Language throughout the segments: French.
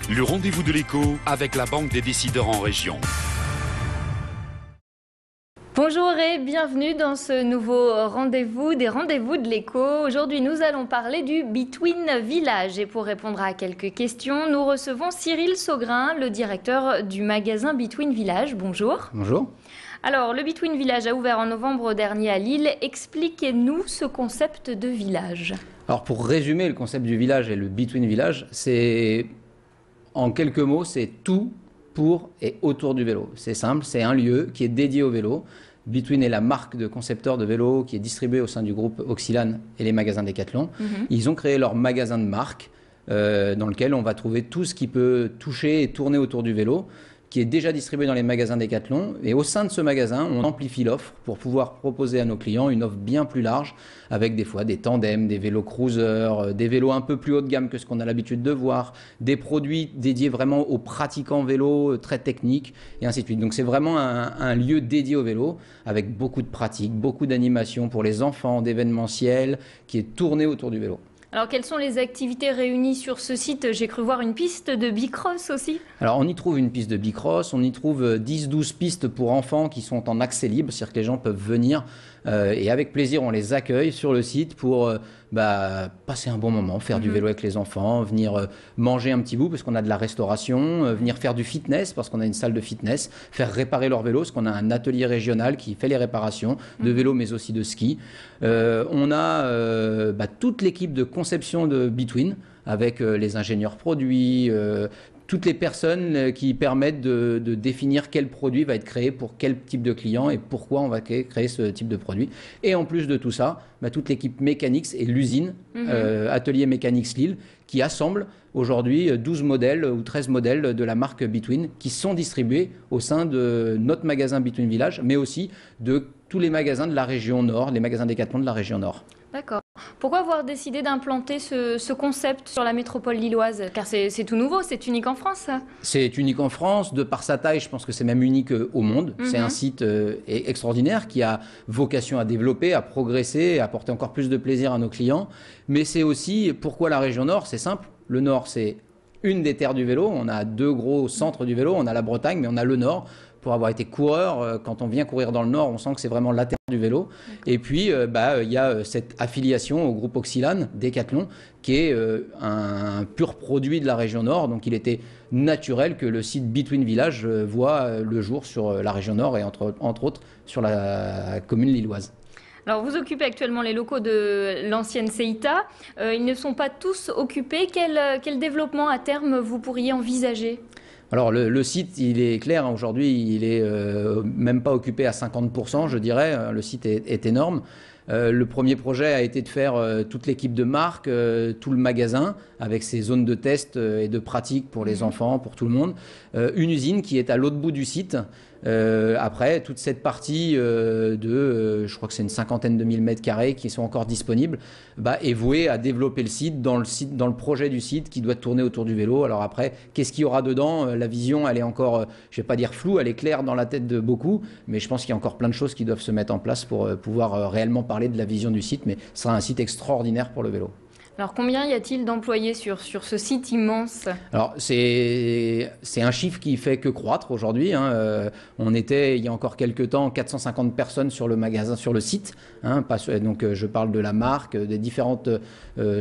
Le rendez-vous de l'écho avec la Banque des décideurs en région. Bonjour et bienvenue dans ce nouveau rendez-vous des rendez-vous de l'écho. Aujourd'hui, nous allons parler du Between Village. Et pour répondre à quelques questions, nous recevons Cyril Saugrin, le directeur du magasin Between Village. Bonjour. Bonjour. Alors, le Between Village a ouvert en novembre dernier à Lille. Expliquez-nous ce concept de village. Alors, pour résumer le concept du village et le Between Village, c'est, en quelques mots, c'est tout pour et autour du vélo. C'est simple, c'est un lieu qui est dédié au vélo. Between est la marque de concepteurs de vélos qui est distribuée au sein du groupe Oxylan et les magasins Decathlon. Ils ont créé leur magasin de marque dans lequel on va trouver tout ce qui peut toucher et tourner autour du vélo, qui est déjà distribué dans les magasins Decathlon. Et au sein de ce magasin, on amplifie l'offre pour pouvoir proposer à nos clients une offre bien plus large, avec des fois des tandems, des vélos cruiser, des vélos un peu plus haut de gamme que ce qu'on a l'habitude de voir, des produits dédiés vraiment aux pratiquants vélo, très techniques, et ainsi de suite. Donc c'est vraiment un lieu dédié au vélo, avec beaucoup de pratiques, beaucoup d'animations pour les enfants, d'événementiel, qui est tourné autour du vélo. Alors, quelles sont les activités réunies sur ce site? J'ai cru voir une piste de bicross aussi. Alors, on y trouve une piste de bicross, on y trouve 10-12 pistes pour enfants qui sont en accès libre, c'est-à-dire que les gens peuvent venir et avec plaisir, on les accueille sur le site pour passer un bon moment, faire du vélo avec les enfants, venir manger un petit bout parce qu'on a de la restauration, venir faire du fitness parce qu'on a une salle de fitness, faire réparer leur vélo parce qu'on a un atelier régional qui fait les réparations de vélo mais aussi de ski. On a toute l'équipe de conception de Between avec les ingénieurs produits, toutes les personnes qui permettent de définir quel produit va être créé pour quel type de client et pourquoi on va créer ce type de produit. Et en plus de tout ça, toute l'équipe Mechanix et l'usine, Atelier Mechanix Lille, qui assemble aujourd'hui 12 modèles ou 13 modèles de la marque Between qui sont distribués au sein de notre magasin Between Village, mais aussi de tous les magasins de la région Nord, les magasins Decathlon de la région Nord. D'accord. Pourquoi avoir décidé d'implanter ce concept sur la métropole lilloise? Car c'est tout nouveau, c'est unique en France, ça. C'est unique en France, de par sa taille, je pense que c'est même unique au monde. C'est un site extraordinaire qui a vocation à développer, à progresser, à apporter encore plus de plaisir à nos clients. Mais c'est aussi, pourquoi la région Nord? C'est simple, le Nord c'est une des terres du vélo, on a deux gros centres du vélo, on a la Bretagne mais on a le Nord. Pour avoir été coureur, quand on vient courir dans le Nord, on sent que c'est vraiment la terre du vélo. Et puis, il y a cette affiliation au groupe Oxylan, Decathlon, qui est un pur produit de la région Nord. Donc, il était naturel que le site Between Village voit le jour sur la région Nord et entre autres sur la commune lilloise. Alors, vous occupez actuellement les locaux de l'ancienne CEITA. Ils ne sont pas tous occupés. Quel développement à terme vous pourriez envisager ? Alors le site, il est clair, aujourd'hui il est même pas occupé à 50%, je dirais, le site est énorme. Le premier projet a été de faire toute l'équipe de marque, tout le magasin, avec ses zones de test et de pratique pour les enfants, pour tout le monde. Une usine qui est à l'autre bout du site. Après, toute cette partie je crois que c'est une 50aine de 1000 mètres carrés qui sont encore disponibles, est vouée à développer le site dans le projet du site qui doit tourner autour du vélo. Alors après, qu'est-ce qu'il y aura dedans? La vision, elle est encore, je vais pas dire floue, elle est claire dans la tête de beaucoup, mais je pense qu'il y a encore plein de choses qui doivent se mettre en place pour pouvoir réellement parler de la vision du site, mais ce sera un site extraordinaire pour le vélo. Alors, combien y a-t-il d'employés sur ce site immense? Alors, c'est un chiffre qui fait que croître aujourd'hui. On était, il y a encore quelques temps, 450 personnes sur le magasin, sur le site. Donc, je parle de la marque, des différentes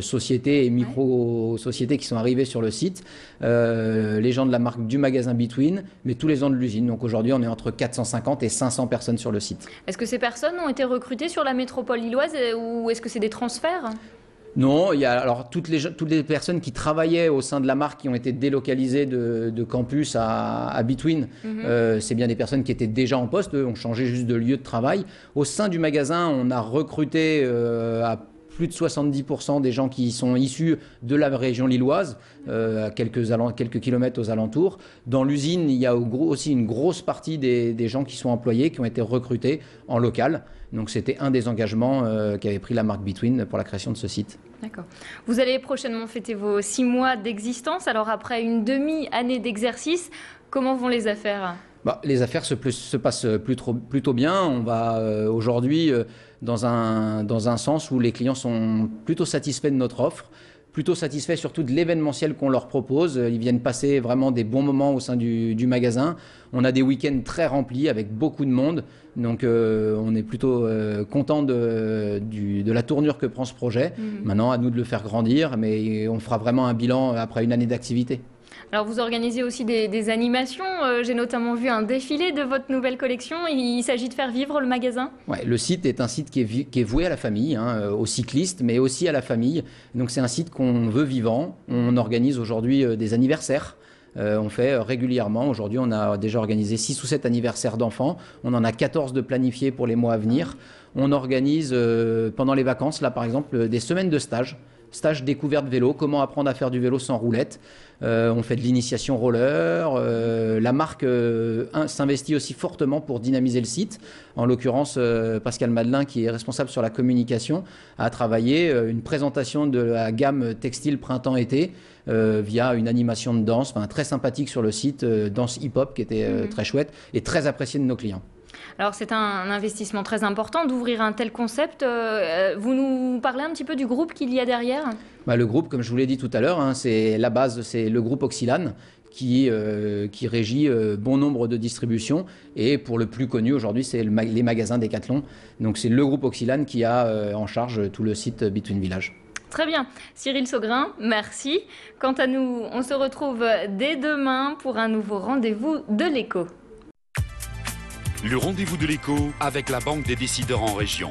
sociétés et micro-sociétés qui sont arrivées sur le site. Les gens de la marque du magasin Between, mais tous les gens de l'usine. Donc, aujourd'hui, on est entre 450 et 500 personnes sur le site. Est-ce que ces personnes ont été recrutées sur la métropole lilloise ou est-ce que c'est des transferts ? Non, il y a alors toutes les personnes qui travaillaient au sein de la marque qui ont été délocalisées de campus à Between. C'est bien des personnes qui étaient déjà en poste, ont changé juste de lieu de travail. Au sein du magasin, on a recruté à plus de 70% des gens qui sont issus de la région lilloise, à quelques kilomètres aux alentours. Dans l'usine, il y a aussi une grosse partie des gens qui sont employés, qui ont été recrutés en local. Donc c'était un des engagements qu'avait pris la marque Between pour la création de ce site. D'accord. Vous allez prochainement fêter vos 6 mois d'existence. Alors après une demi-année d'exercice, comment vont les affaires ? Les affaires se passent plutôt bien. On va aujourd'hui dans un sens où les clients sont plutôt satisfaits de notre offre. plutôt satisfaits surtout de l'événementiel qu'on leur propose. Ils viennent passer vraiment des bons moments au sein du magasin. On a des week-ends très remplis avec beaucoup de monde. Donc on est plutôt content de la tournure que prend ce projet. Maintenant, à nous de le faire grandir, mais on fera vraiment un bilan après une année d'activité. Alors vous organisez aussi des animations, j'ai notamment vu un défilé de votre nouvelle collection, il s'agit de faire vivre le magasin? Ouais, le site est un site qui est voué à la famille, aux cyclistes, mais aussi à la famille. Donc c'est un site qu'on veut vivant. On organise aujourd'hui des anniversaires. On fait régulièrement. Aujourd'hui, on a déjà organisé 6 ou 7 anniversaires d'enfants. On en a 14 de planifiés pour les mois à venir. On organise pendant les vacances, là par exemple, des semaines de stage découverte vélo, comment apprendre à faire du vélo sans roulette. On fait de l'initiation roller. La marque s'investit aussi fortement pour dynamiser le site. En l'occurrence, Pascal Madelin, qui est responsable sur la communication, a travaillé une présentation de la gamme textile printemps-été via une animation de danse, très sympathique sur le site, danse hip-hop, qui était très chouette et très appréciée de nos clients. Alors c'est un investissement très important d'ouvrir un tel concept. Vous nous parlez un petit peu du groupe qu'il y a derrière? Le groupe, comme je vous l'ai dit tout à l'heure, c'est la base, c'est le groupe Oxylane qui régit bon nombre de distributions. Et pour le plus connu aujourd'hui, c'est les magasins Decathlon. Donc c'est le groupe Oxylane qui a en charge tout le site Between Village. Très bien. Cyril Saugrin, merci. Quant à nous, on se retrouve dès demain pour un nouveau rendez-vous de l'écho. Le rendez-vous de l'écho avec la Banque des décideurs en région.